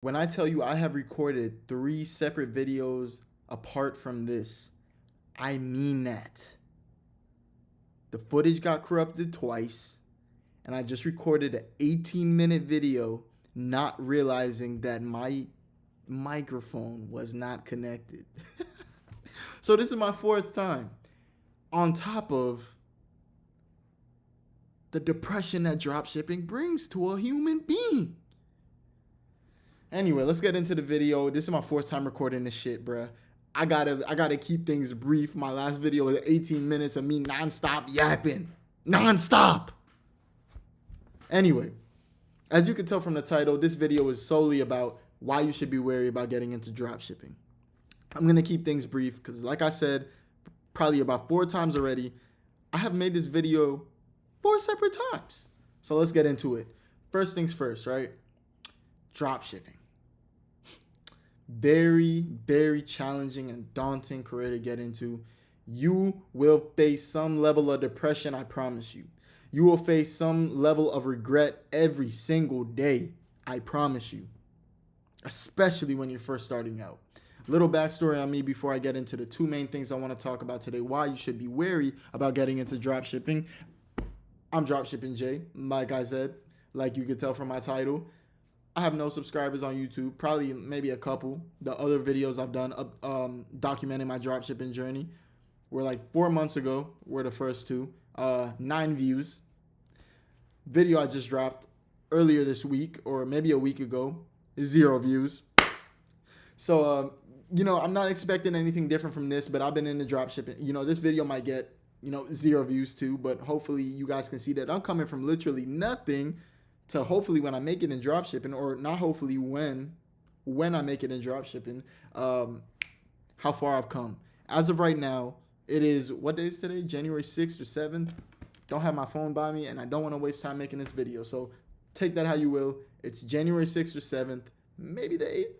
When I tell you I have recorded 3 separate videos apart from this, I mean that. The footage got corrupted twice, and I just recorded an 18-minute video not realizing that my microphone was not connected. So this is my 4th time. On top of the depression that dropshipping brings to a human being. Anyway, let's get into the video. This is my 4th time recording this shit, bruh. I gotta keep things brief. My last video was 18 minutes of me nonstop yapping. Nonstop. Anyway, as you can tell from the title, this video is solely about why you should be wary about getting into dropshipping. I'm gonna keep things brief because, like I said, probably about 4 times already, I have made this video 4 separate times. So let's get into it. First things first, right? Dropshipping. Very, very challenging and daunting career to get into. You will face some level of depression, I promise you. You will face some level of regret every single day, I promise you. Especially when you're first starting out. Little backstory on me before I get into the 2 main things I want to talk about today. Why you should be wary about getting into dropshipping. I'm Dropshipping Jay, like I said, like you could tell from my title. I have no subscribers on YouTube, probably maybe a couple. The other videos I've done documenting my dropshipping journey were like 4 months ago, were the first 2. 9 views. Video I just dropped earlier this week, or maybe a week ago, 0 views. So, I'm not expecting anything different from this, but I've been into dropshipping. This video might get, 0 views too, but hopefully you guys can see that I'm coming from literally nothing to hopefully when I make it in dropshipping, or not hopefully when I make it in dropshipping, how far I've come. As of right now, it is, what day is today? January 6th or 7th? Don't have my phone by me, and I don't want to waste time making this video. So take that how you will. It's January 6th or 7th, maybe the 8th.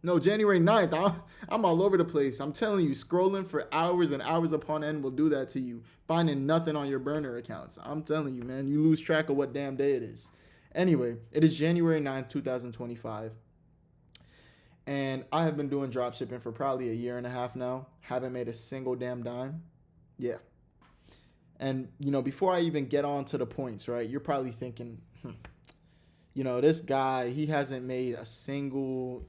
No, January 9th. I'm all over the place. I'm telling you, scrolling for hours and hours upon end will do that to you. Finding nothing on your burner accounts. I'm telling you, man, you lose track of what damn day it is. Anyway, it is January 9th, 2025. And I have been doing dropshipping for probably a year and a half now. Haven't made a single damn dime. Yeah. And, before I even get on to the points, right, you're probably thinking, this guy, he hasn't made a single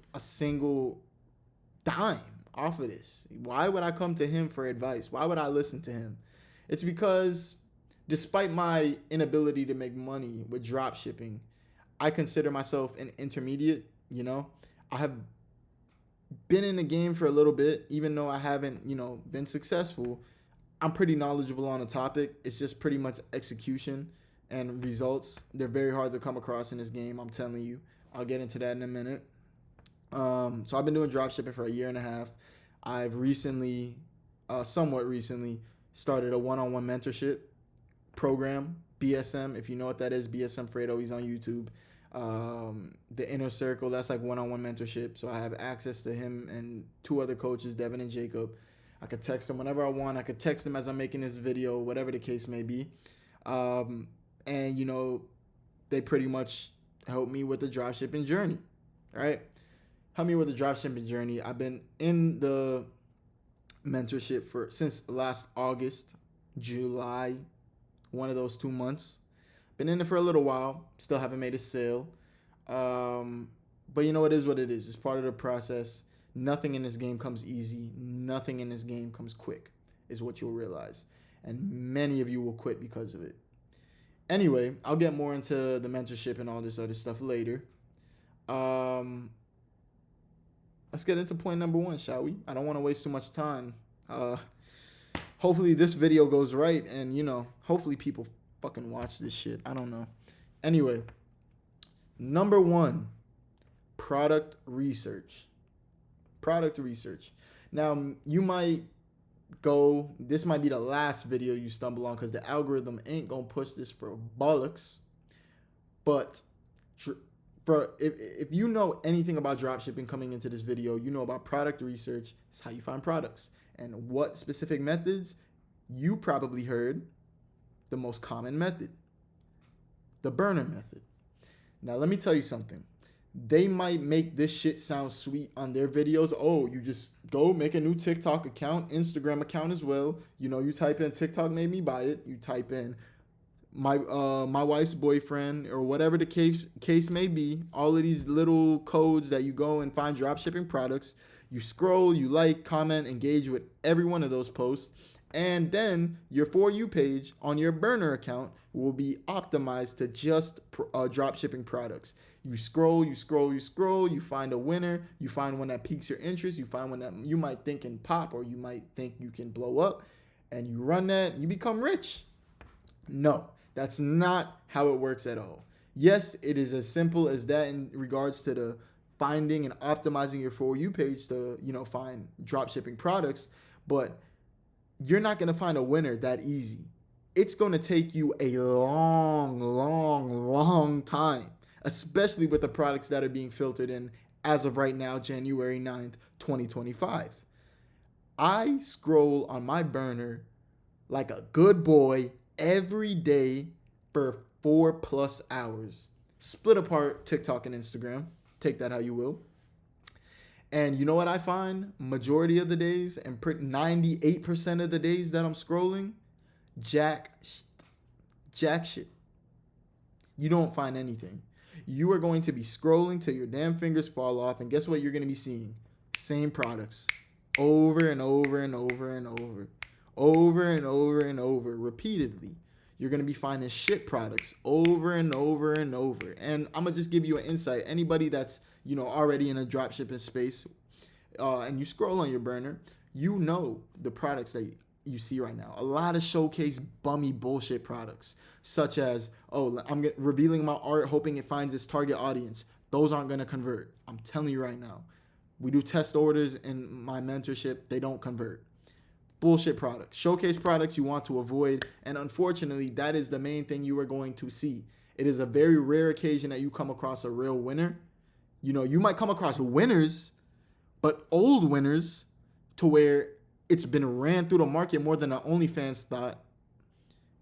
dime off of this. Why would I come to him for advice? Why would I listen to him? It's because despite my inability to make money with dropshipping, I consider myself an intermediate. I have been in the game for a little bit, even though I haven't, been successful. I'm pretty knowledgeable on the topic. It's just pretty much execution and results. They're very hard to come across in this game, I'm telling you. I'll get into that in a minute. So I've been doing dropshipping for a year and a half. I've recently, somewhat recently, started a one-on-one mentorship program, BSM. If you know what that is, BSM Fredo, he's on YouTube. The Inner Circle, that's like one-on-one mentorship. So I have access to him and 2 other coaches, Devin and Jacob. I could text them whenever I want. I could text them as I'm making this video, whatever the case may be. And, they pretty much help me with the dropshipping journey, right? Help me with the dropshipping journey. I've been in the mentorship since last August, July, one of those 2 months. Been in it for a little while. Still haven't made a sale. But it is what it is. It's part of the process. Nothing in this game comes easy. Nothing in this game comes quick, is what you'll realize. And many of you will quit because of it. Anyway, I'll get more into the mentorship and all this other stuff later. Let's get into point number 1, shall we? I don't want to waste too much time. Hopefully this video goes right, and, hopefully people fucking watch this shit. I don't know. Anyway, number 1, product research. Product research. Now, you might this might be the last video you stumble on because the algorithm ain't gonna push this for bollocks. But if you know anything about dropshipping coming into this video, you know about product research. It's how you find products. And what specific methods? You probably heard the most common method, the burner method. Now, let me tell you something. They might make this shit sound sweet on their videos. Oh, you just go make a new TikTok account, Instagram account as well. You type in TikTok made me buy it. You type in my wife's boyfriend or whatever the case may be. All of these little codes that you go and find dropshipping products. You scroll, you like, comment, engage with every one of those posts, and then your For You page on your burner account will be optimized to just dropshipping products. You scroll, you scroll, you scroll, you find a winner, you find one that piques your interest, you find one that you might think can pop or you might think you can blow up, and you run that, and you become rich. No, that's not how it works at all. Yes, it is as simple as that in regards to the finding and optimizing your For You page to, find dropshipping products, but you're not going to find a winner that easy. It's going to take you a long, long, long time, especially with the products that are being filtered in as of right now, January 9th, 2025. I scroll on my burner like a good boy every day for 4+ hours. Split apart TikTok and Instagram. Take that how you will. And you know what I find? Majority of the days and 98% of the days that I'm scrolling, jack shit. You don't find anything. You are going to be scrolling till your damn fingers fall off, and guess what you're going to be seeing? Same products over and over and over and over. Over and over and over, repeatedly. You're going to be finding shit products over and over and over. And I'm going to just give you an insight. Anybody that's, already in a dropshipping space and you scroll on your burner, the products that you see right now. A lot of showcase bummy bullshit products, such as, I'm revealing my art, hoping it finds its target audience. Those aren't going to convert. I'm telling you right now. We do test orders in my mentorship. They don't convert. Bullshit products, showcase products you want to avoid, and unfortunately, that is the main thing you are going to see. It is a very rare occasion that you come across a real winner. You might come across winners, but old winners to where it's been ran through the market more than the OnlyFans thought,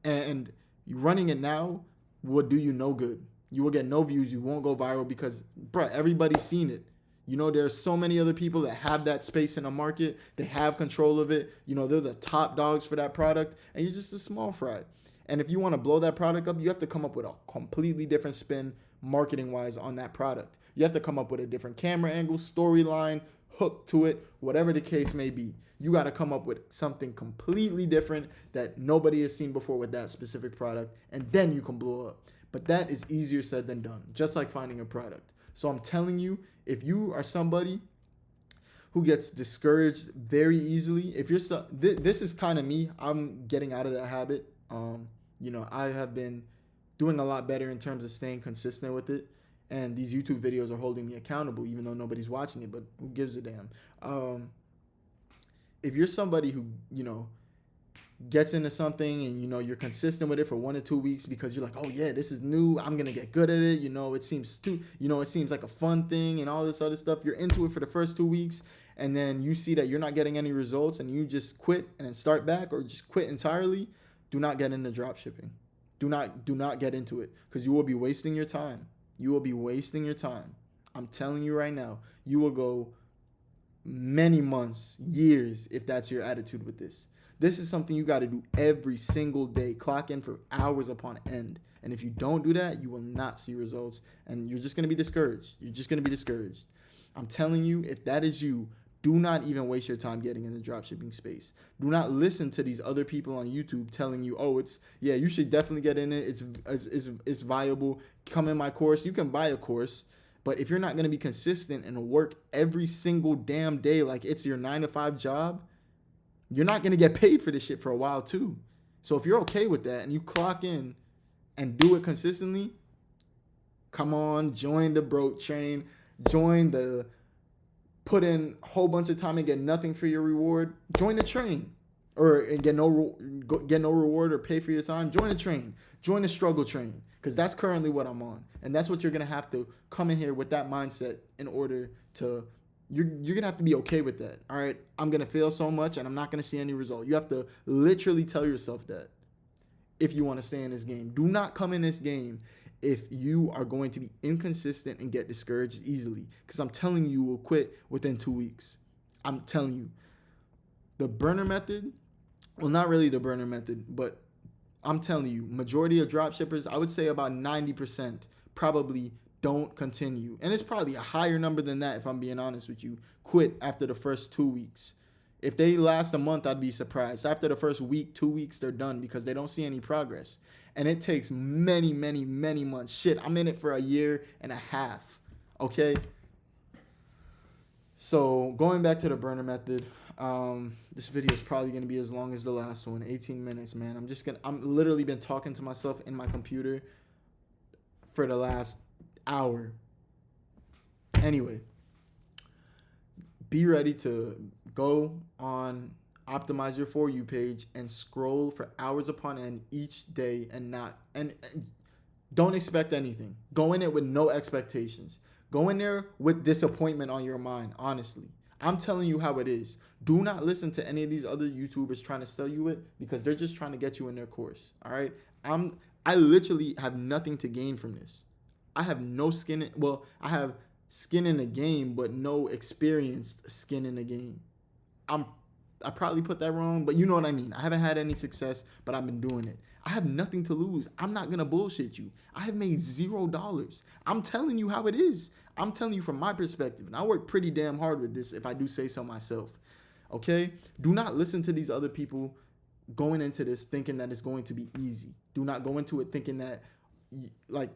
and running it now will do you no good. You will get no views. You won't go viral because, everybody's seen it. There's so many other people that have that space in the market. They have control of it. They're the top dogs for that product, and you're just a small fry. And if you want to blow that product up, you have to come up with a completely different spin marketing-wise on that product. You have to come up with a different camera angle, storyline, hook to it, whatever the case may be. You got to come up with something completely different that nobody has seen before with that specific product, and then you can blow up. But that is easier said than done, just like finding a product. So I'm telling you, if you are somebody who gets discouraged very easily, this is kind of me. I'm getting out of that habit. I have been doing a lot better in terms of staying consistent with it. And these YouTube videos are holding me accountable, even though nobody's watching it, but who gives a damn? If you're somebody who, gets into something and you're consistent with it for 1 or 2 weeks because you're like, oh yeah, this is new, I'm gonna get good at it, it seems like a fun thing and all this other stuff. You're into it for the first 2 weeks, and then you see that you're not getting any results and you just quit and then start back, or just quit entirely. Do not get into dropshipping. Do not get into it, because you will be wasting your time. I'm telling you right now, you will go many months, years, if that's your attitude with this. This is something you got to do every single day. Clock in for hours upon end. And if you don't do that, you will not see results. And you're just going to be discouraged. I'm telling you, if that is you, do not even waste your time getting in the dropshipping space. Do not listen to these other people on YouTube telling you, you should definitely get in it. It's viable. Come in my course. You can buy a course. But if you're not going to be consistent and work every single damn day like it's your 9-to-5 job, you're not going to get paid for this shit for a while too. So if you're okay with that and you clock in and do it consistently, come on, join the broke train, join the put in a whole bunch of time and get nothing for your reward. Join the train, or get no reward or pay for your time. Join the train, join the struggle train, because that's currently what I'm on. And that's what you're going to have to come in here with, that mindset, in order to You're going to have to be okay with that. All right, I'm going to fail so much and I'm not going to see any result. You have to literally tell yourself that if you want to stay in this game. Do not come in this game if you are going to be inconsistent and get discouraged easily. Because I'm telling you, you will quit within 2 weeks. I'm telling you. The burner method, well, not really the burner method, but I'm telling you, majority of drop shippers, I would say about 90% probably don't continue. And it's probably a higher number than that, if I'm being honest with you, quit after the first 2 weeks. If they last a month, I'd be surprised. After the first week, 2 weeks, they're done because they don't see any progress. And it takes many, many, many months. Shit, I'm in it for a year and a half. Okay? So going back to the burner method, this video is probably going to be as long as the last one, 18 minutes, man. I'm literally been talking to myself in my computer for the last hour. Anyway, be ready to go on optimize your For You page and scroll for hours upon end each day and don't expect anything. Go in it with no expectations. Go in there with disappointment on your mind, honestly. I'm telling you how it is. Do not listen to any of these other YouTubers trying to sell you it because they're just trying to get you in their course. All right? I literally have nothing to gain from this. I have no skin in, well, I have skin in the game, but no experienced skin in the game. I probably put that wrong, but you know what I mean. I haven't had any success, but I've been doing it. I have nothing to lose. I'm not going to bullshit you. I have made $0. I'm telling you how it is. I'm telling you from my perspective. And I work pretty damn hard with this if I do say so myself. Okay? Do not listen to these other people going into this thinking that it's going to be easy. Do not go into it thinking that like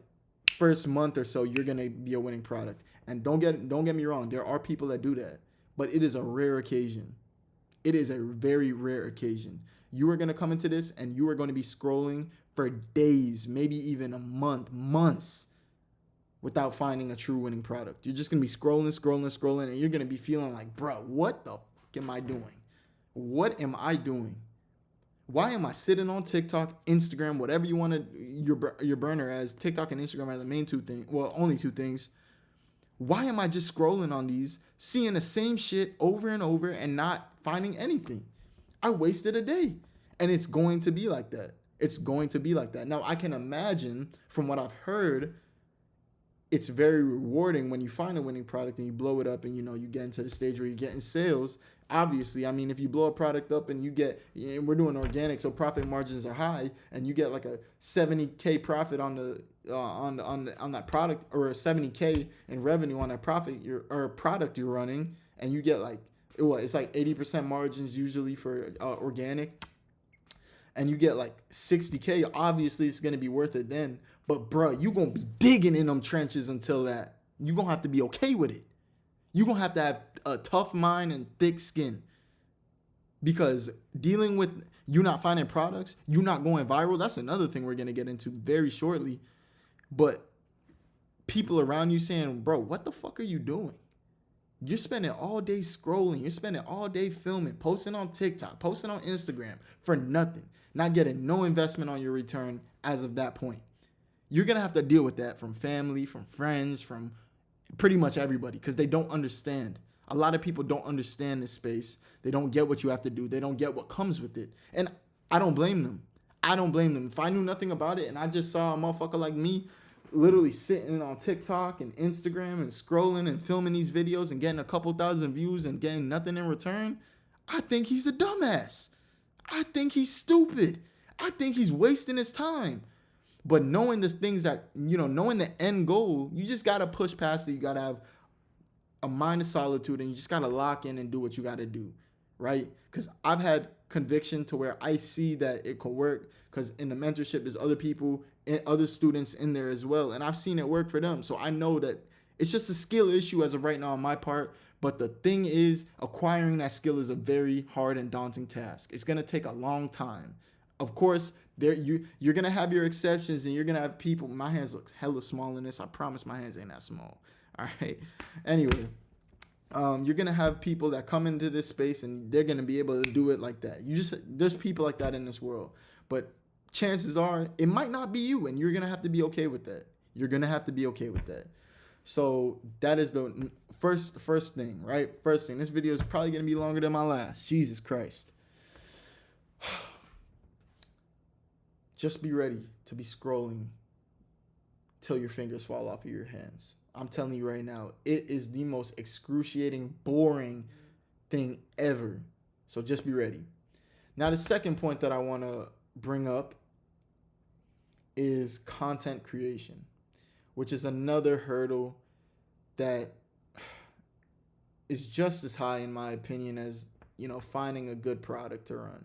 first month or so you're going to be a winning product. And don't get me wrong. There are people that do that, but it is a rare occasion. It is a very rare occasion. You are going to come into this and you are going to be scrolling for days, maybe even a month, months, without finding a true winning product. You're just going to be scrolling, and you're going to be feeling like, bro, what the fuck am I doing? What am I doing? Why am I sitting on TikTok, Instagram, whatever you want to, your burner as? TikTok and Instagram are the main two things. Well, only two things. Why am I just scrolling on these, seeing the same shit over and over and not finding anything? I wasted a day. And it's going to be like that. It's going to be like that. Now, I can imagine from what I've heard, it's very rewarding when you find a winning product and you blow it up and, you get into the stage where you're getting sales. Obviously, I mean, if you blow a product up and we're doing organic, so profit margins are high, and you get like a 70K profit on that product, or a 70K in revenue on that product you're running, and you get like, it's like 80% margins usually for organic, and you get like 60K, obviously it's going to be worth it then. But bro, you going to be digging in them trenches until that. You're going to have to be okay with it. You're going to have a tough mind and thick skin. Because dealing with you not finding products, you not going viral, that's another thing we're going to get into very shortly. But people around you saying, bro, what the fuck are you doing? You're spending all day scrolling. You're spending all day filming, posting on TikTok, posting on Instagram for nothing. Not getting no investment on your return as of that point. You're going to have to deal with that from family, from friends, from pretty much everybody, because they don't understand. A lot of people don't understand this space. They don't get what you have to do. They don't get what comes with it. And I don't blame them. If I knew nothing about it and I just saw a motherfucker like me literally sitting on TikTok and Instagram and scrolling and filming these videos and getting a couple thousand views and getting nothing in return, I think he's a dumbass. I think he's stupid. I think he's wasting his time. But knowing the things that, knowing the end goal, you just got to push past it. You got to have a mind of solitude, and you just got to lock in and do what you got to do, right? Because I've had conviction to where I see that it could work, because in the mentorship, there's other people and other students in there as well. And I've seen it work for them. So I know that it's just a skill issue as of right now on my part. But the thing is, acquiring that skill is a very hard and daunting task. It's going to take a long time. Of course, you're going to have your exceptions, and you're going to have people. My hands look hella small in this. I promise my hands ain't that small. All right. Anyway, you're going to have people that come into this space, and they're going to be able to do it like that. There's people like that in this world. But chances are it might not be you, and you're going to have to be okay with that. You're going to have to be okay with that. So that is the first thing, right? First thing. This video is probably going to be longer than my last. Jesus Christ. Just be ready to be scrolling till your fingers fall off of your hands. I'm telling you right now, it is the most excruciating, boring thing ever. So just be ready. Now, the second point that I want to bring up is content creation, which is another hurdle that is just as high, in my opinion, as finding a good product to run.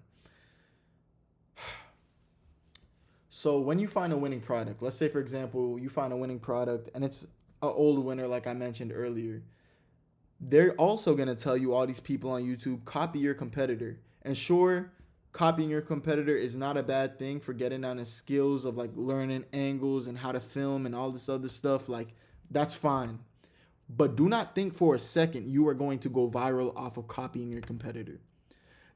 So when you find a winning product, let's say for example you find a winning product and it's an old winner, like I mentioned earlier, they're also going to tell you, all these people on YouTube, copy your competitor. And sure, copying your competitor is not a bad thing for getting down the skills of like learning angles and how to film and all this other stuff. Like, that's fine. But do not think for a second you are going to go viral off of copying your competitor.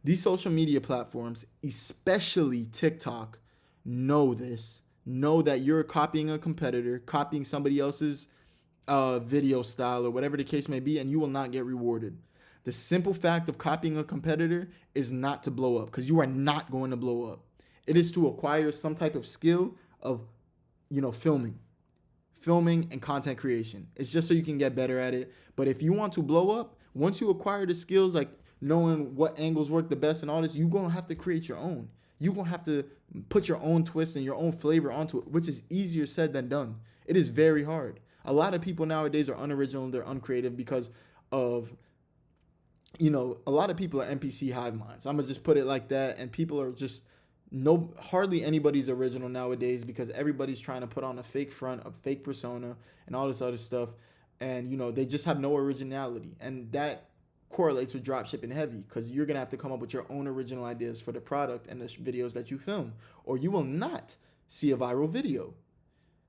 These social media platforms, especially TikTok, know this. Know that you're copying a competitor, copying somebody else's video style or whatever the case may be, and you will not get rewarded. The simple fact of copying a competitor is not to blow up, because you are not going to blow up. It is to acquire some type of skill of, filming and content creation. It's just so you can get better at it. But if you want to blow up, once you acquire the skills, like knowing what angles work the best and all this, you're going to have to create your own. You're going to have to put your own twist and your own flavor onto it, which is easier said than done. It is very hard. A lot of people nowadays are unoriginal, they're uncreative because of, a lot of people are NPC hive minds. I'm going to just put it like that. And people are just, hardly anybody's original nowadays because everybody's trying to put on a fake front, a fake persona, and all this other stuff. And, they just have no originality. And that correlates with dropshipping heavy, because you're going to have to come up with your own original ideas for the product and the videos that you film, or you will not see a viral video.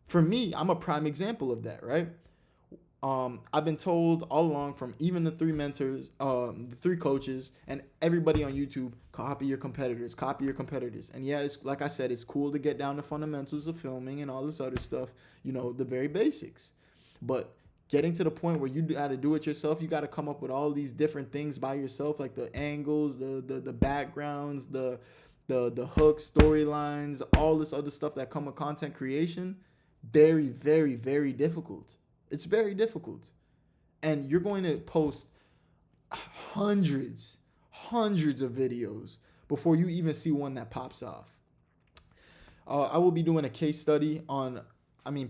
For me, I'm a prime example of that, right? I've been told all along from even the three mentors, the three coaches, and everybody on YouTube, copy your competitors, copy your competitors. And yeah, it's like I said, it's cool to get down to fundamentals of filming and all this other stuff, the very basics. But getting to the point where you got to do it yourself, you got to come up with all these different things by yourself, like the angles, the backgrounds, the hooks, storylines, all this other stuff that come with content creation. Very, very, very difficult. It's very difficult. And you're going to post hundreds of videos before you even see one that pops off. I will be doing a case study on,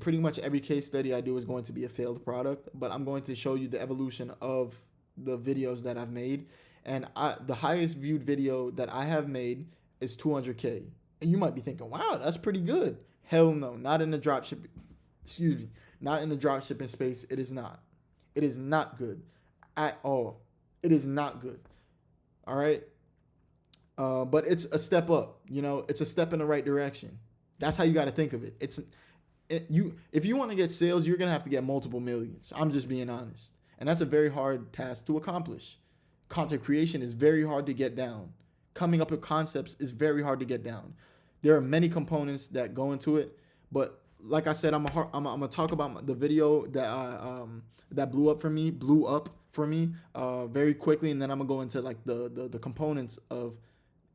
pretty much every case study I do is going to be a failed product, but I'm going to show you the evolution of the videos that I've made. And the highest viewed video that I have made is 200K. And you might be thinking, wow, that's pretty good. Hell no, not in the dropshipping. Not in the dropshipping space. It is not. It is not good at all. It is not good. All right. But it's a step up. It's a step in the right direction. That's how you got to think of it. If you want to get sales, you're gonna have to get multiple millions. I'm just being honest, and that's a very hard task to accomplish. Content creation is very hard to get down. Coming up with concepts is very hard to get down. There are many components that go into it, but like I said, I'm gonna talk about the video that blew up for me very quickly, and then I'm gonna go into like the components of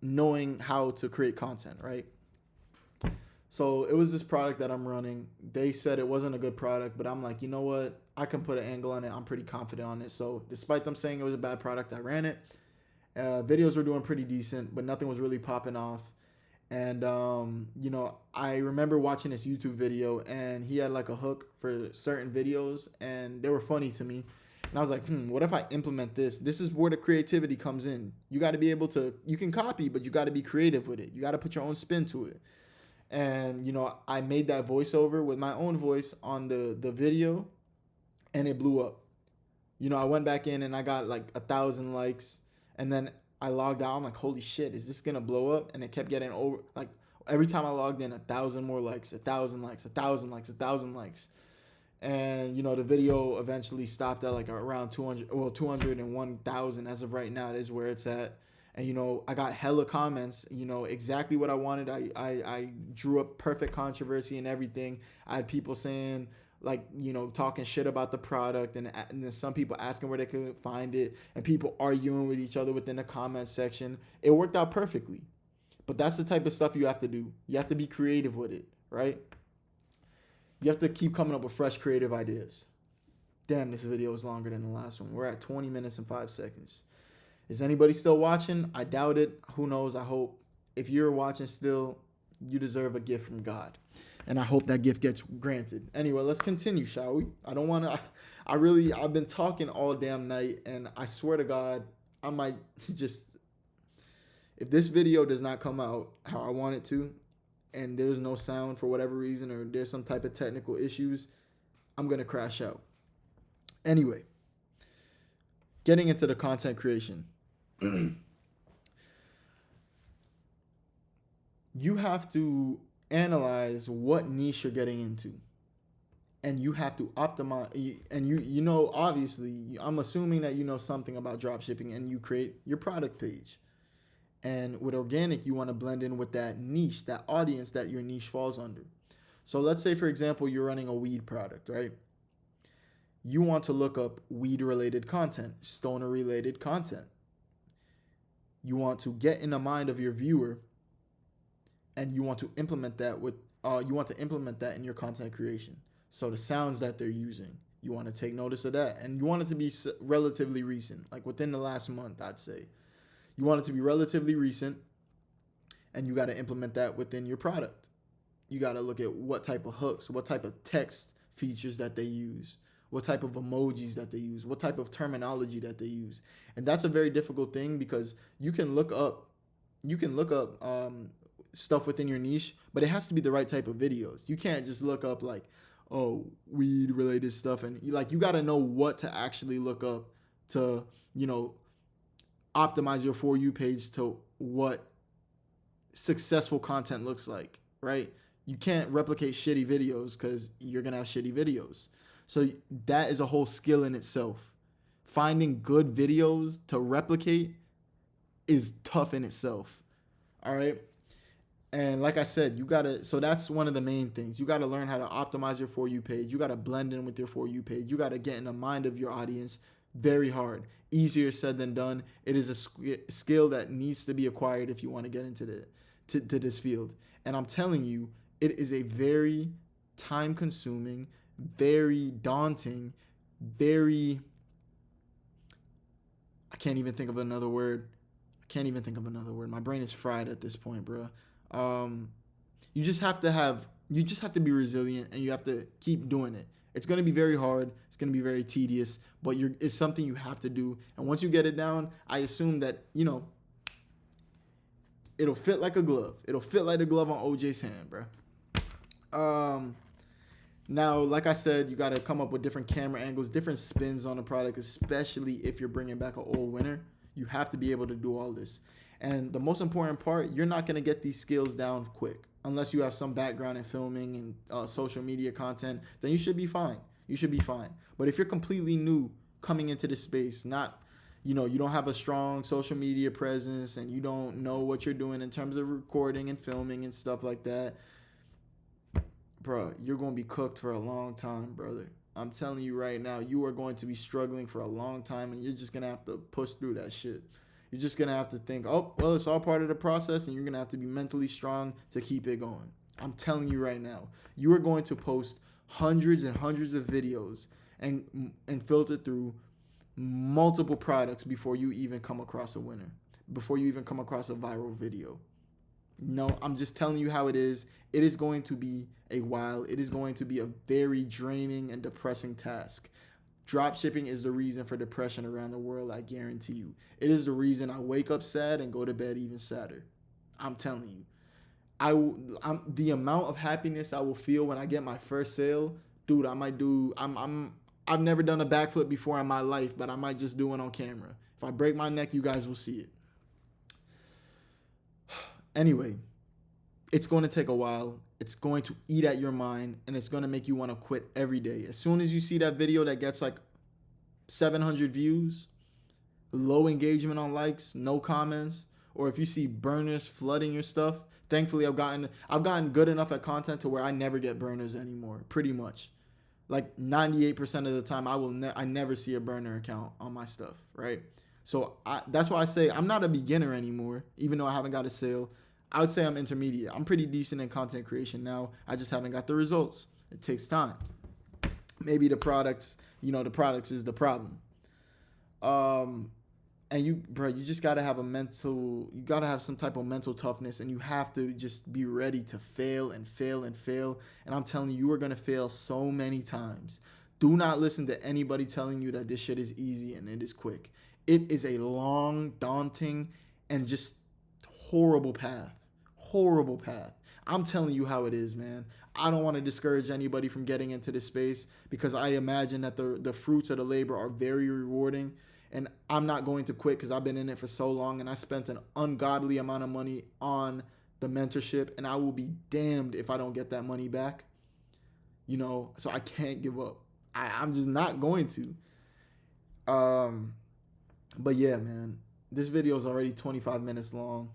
knowing how to create content, right? So it was this product that I'm running. They said it wasn't a good product, but I'm like, you know what? I can put an angle on it. I'm pretty confident on it. So despite them saying it was a bad product, I ran it. Videos were doing pretty decent, but nothing was really popping off. And, I remember watching this YouTube video, and he had like a hook for certain videos, and they were funny to me. And I was like, what if I implement this? This is where the creativity comes in. You got to be able to, you can copy, but you got to be creative with it. You got to put your own spin to it. And, I made that voiceover with my own voice on the video, and it blew up. I went back in and I got like 1,000 likes, and then I logged out. I'm like, holy shit, is this gonna blow up? And it kept getting over. Like every time I logged in, 1,000 more likes, 1,000 likes, 1,000 likes, 1,000 likes. And the video eventually stopped at like around 201,000 as of right now. It is where it's at. And I got hella comments. Exactly what I wanted. I drew up perfect controversy and everything. I had people saying, like, talking shit about the product, and then some people asking where they could find it, and people arguing with each other within the comment section. It worked out perfectly. But that's the type of stuff you have to do. You have to be creative with it, right? You have to keep coming up with fresh creative ideas. Damn, this video is longer than the last one. We're at 20 minutes and 5 seconds. Is anybody still watching? I doubt it. Who knows? I hope. If you're watching still, you deserve a gift from God. And I hope that gift gets granted. Anyway, let's continue, shall we? I don't want to. I've been talking all damn night, and I swear to God, I might just. If this video does not come out how I want it to, and there's no sound for whatever reason, or there's some type of technical issues, I'm going to crash out. Anyway, getting into the content creation. You have to analyze what niche you're getting into, and you have to optimize. And you know, obviously, I'm assuming that you know something about dropshipping, and you create your product page. And with organic, you want to blend in with that niche, that audience that your niche falls under. So let's say, for example, you're running a weed product, right? You want to look up weed-related content, stoner-related content. You want to get in the mind of your viewer, and you want to implement that in your content creation. So the sounds that they're using, you want to take notice of that, and you want it to be relatively recent, like within the last month, I'd say. You want it to be relatively recent, and you got to implement that within your product. You got to look at what type of hooks, what type of text features that they use, what type of emojis that they use, what type of terminology that they use. And that's a very difficult thing, because you can look up stuff within your niche, but it has to be the right type of videos. You can't just look up like, oh, weed related stuff, and you got to know what to actually look up to, optimize your For You page to what successful content looks like, right? You can't replicate shitty videos, because you're going to have shitty videos. So that is a whole skill in itself. Finding good videos to replicate is tough in itself. All right. And like I said, so that's one of the main things. You got to learn how to optimize your For You page. You got to blend in with your For You page. You got to get in the mind of your audience. Very hard. Easier said than done. It is a skill that needs to be acquired if you want to get into to this field. And I'm telling you, it is a very time consuming, very daunting, I can't even think of another word. My brain is fried at this point, bro. You just have to be resilient, and you have to keep doing it. It's going to be very hard. It's going to be very tedious, but it's something you have to do. And once you get it down, I assume that, it'll fit like a glove. It'll fit like a glove on OJ's hand, bro. Now, like I said, you got to come up with different camera angles, different spins on the product, especially if you're bringing back an old winner. You have to be able to do all this. And the most important part, you're not going to get these skills down quick. Unless you have some background in filming and social media content, then you should be fine. But if you're completely new coming into this space, you don't have a strong social media presence, and you don't know what you're doing in terms of recording and filming and stuff like that, bro, you're going to be cooked for a long time, brother. I'm telling you right now, you are going to be struggling for a long time, and you're just going to have to push through that shit. You're just going to have to think, oh, well, it's all part of the process, and you're going to have to be mentally strong to keep it going. I'm telling you right now, you are going to post hundreds and hundreds of videos and filter through multiple products before you even come across a winner, before you even come across a viral video. No, I'm just telling you how it is. It is going to be a while. It is going to be a very draining and depressing task. Dropshipping is the reason for depression around the world, I guarantee you. It is the reason I wake up sad and go to bed even sadder. I'm telling you. The amount of happiness I will feel when I get my first sale, dude, I've never done a backflip before in my life, but I might just do it on camera. If I break my neck, you guys will see it. Anyway, it's going to take a while. It's going to eat at your mind, and it's going to make you want to quit every day. As soon as you see that video that gets like 700 views, low engagement on likes, no comments, or if you see burners flooding your stuff, thankfully I've gotten good enough at content to where I never get burners anymore, pretty much. Like 98% of the time, I never see a burner account on my stuff, right? So that's why I say I'm not a beginner anymore, even though I haven't got a sale. I would say I'm intermediate. I'm pretty decent in content creation now. I just haven't got the results. It takes time. Maybe the products, the products is the problem. And you just gotta have you gotta have some type of mental toughness, and you have to just be ready to fail and fail and fail. And I'm telling you, you are gonna fail so many times. Do not listen to anybody telling you that this shit is easy and it is quick. It is a long, daunting, and just horrible path. Horrible path. I'm telling you how it is, man. I don't want to discourage anybody from getting into this space, because I imagine that the fruits of the labor are very rewarding. And I'm not going to quit because I've been in it for so long, and I spent an ungodly amount of money on the mentorship, and I will be damned if I don't get that money back. So I can't give up. I'm just not going to. But yeah, man, this video is already 25 minutes long.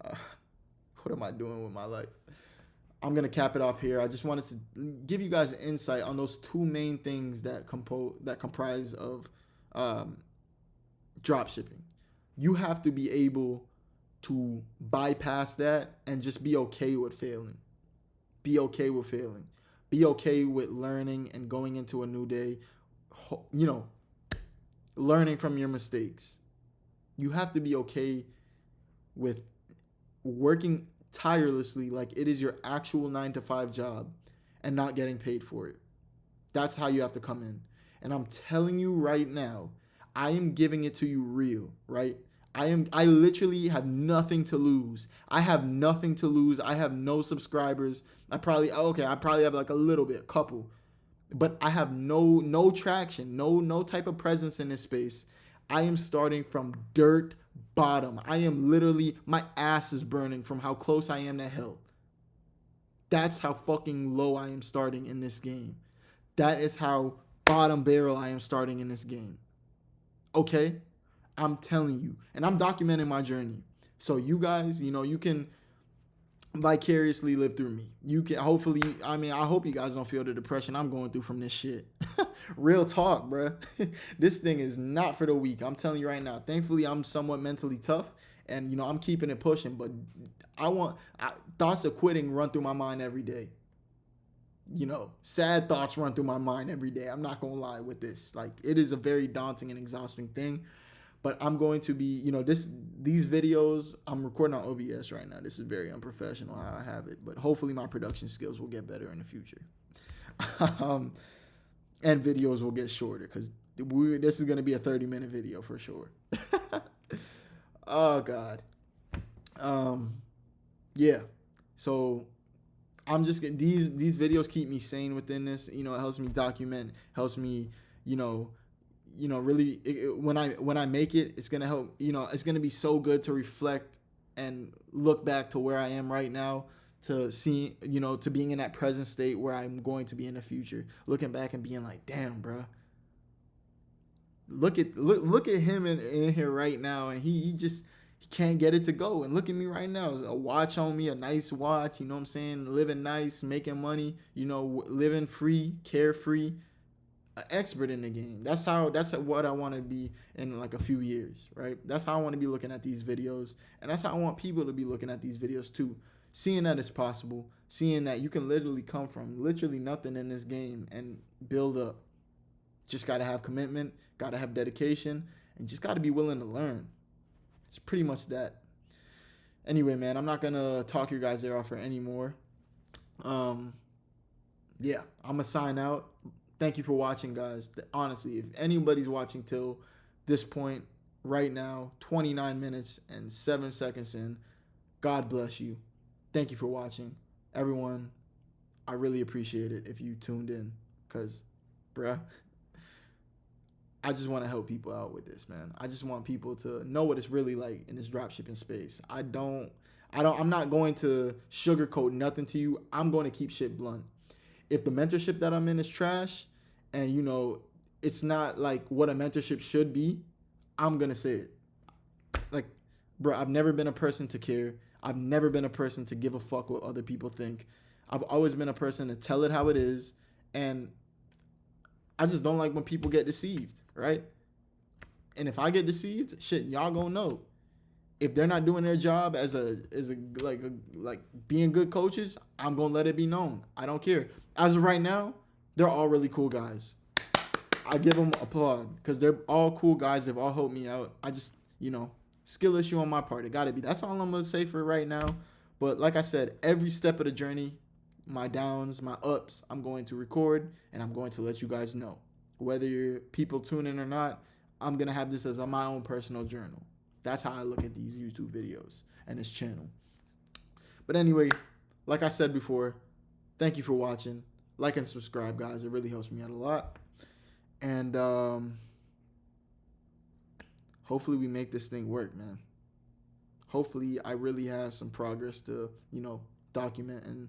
What am I doing with my life? I'm going to cap it off here. I just wanted to give you guys an insight on those two main things that comprise of drop shipping. You have to be able to bypass that and just be okay with failing. Be okay with failing. Be okay with learning and going into a new day, learning from your mistakes. You have to be okay with working tirelessly like it is your actual 9-to-5 job and not getting paid for it. That's how you have to come in. And I'm telling you right now, I am giving it to you real, right? I literally have nothing to lose. I have nothing to lose. I have no subscribers. I probably have like a little bit, a couple. But I have no traction, no type of presence in this space. I am starting from dirt bottom. I am literally, my ass is burning from how close I am to hell. That's how fucking low I am starting in this game. That is how bottom barrel I am starting in this game. Okay? I'm telling you. And I'm documenting my journey. So you guys, you can vicariously live through me. You can hopefully, I hope you guys don't feel the depression I'm going through from this shit. Real talk, bro. This thing is not for the weak. I'm telling you right now. Thankfully, I'm somewhat mentally tough, and I'm keeping it pushing, but thoughts of quitting run through my mind every day. Sad thoughts run through my mind every day. I'm not going to lie with this. Like, it is a very daunting and exhausting thing. But I'm going to be, these videos, I'm recording on OBS right now. This is very unprofessional how I have it. But hopefully my production skills will get better in the future. And videos will get shorter, because this is going to be a 30-minute video for sure. Oh, God. Yeah. So I'm just these videos keep me sane within this. It helps me document, helps me, really, when I make it, it's gonna help. It's gonna be so good to reflect and look back to where I am right now, to see, to being in that present state where I'm going to be in the future. Looking back and being like, damn, bro. Look at him in here right now, and he can't get it to go. And look at me right now, a watch on me, a nice watch, what I'm saying, living nice, making money, living free, carefree, an expert in the game. That's what I want to be in like a few years, right? That's how I want to be looking at these videos, and that's how I want people to be looking at these videos too. Seeing that it's possible, seeing that you can literally come from literally nothing in this game and build up. Just got to have commitment, got to have dedication, and just got to be willing to learn. It's pretty much that. Anyway, man, I'm not going to talk your guys' ear off for anymore. Yeah, I'm going to sign out. Thank you for watching, guys. Honestly, if anybody's watching till this point right now, 29 minutes and 7 seconds in, God bless you. Thank you for watching. Everyone, I really appreciate it if you tuned in, because, bruh, I just want to help people out with this, man. I just want people to know what it's really like in this dropshipping space. I'm not going to sugarcoat nothing to you. I'm going to keep shit blunt. If the mentorship that I'm in is trash, and it's not like what a mentorship should be, I'm going to say it. Like, bro, I've never been a person to care. I've never been a person to give a fuck what other people think. I've always been a person to tell it how it is, and I just don't like when people get deceived, right? And if I get deceived, shit, y'all gonna know. if they're not doing their job as a like being good coaches, I'm gonna let it be known. I don't care. As of right now, they're all really cool guys. I give them applaud because they're all cool guys. They've all helped me out. I just, skill issue on my part. It gotta be. That's all I'm gonna say for right now. But like I said, every step of the journey, my downs, my ups, I'm going to record and I'm going to let you guys know. Whether you're people tune in or not, I'm gonna have this as my own personal journal. That's how I look at these YouTube videos and this channel. But anyway, like I said before, thank you for watching. Like and subscribe, guys. It really helps me out a lot. And hopefully we make this thing work, man. Hopefully I really have some progress to, document, and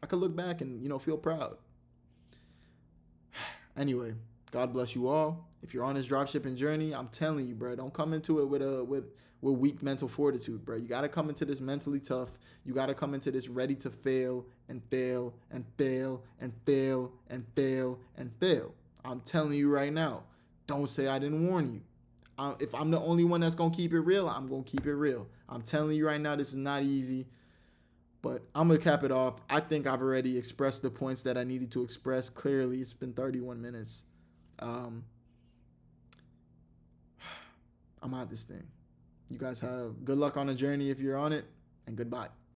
I could look back and, feel proud. Anyway, God bless you all. If you're on this dropshipping journey, I'm telling you, bro, don't come into it with weak mental fortitude, bro. You got to come into this mentally tough. You got to come into this ready to fail and fail and fail and fail and fail and fail. I'm telling you right now, don't say I didn't warn you. If I'm the only one that's going to keep it real, I'm going to keep it real. I'm telling you right now, this is not easy. But I'm going to cap it off. I think I've already expressed the points that I needed to express clearly. It's been 31 minutes. I'm out this thing. You guys have good luck on the journey if you're on it, and goodbye.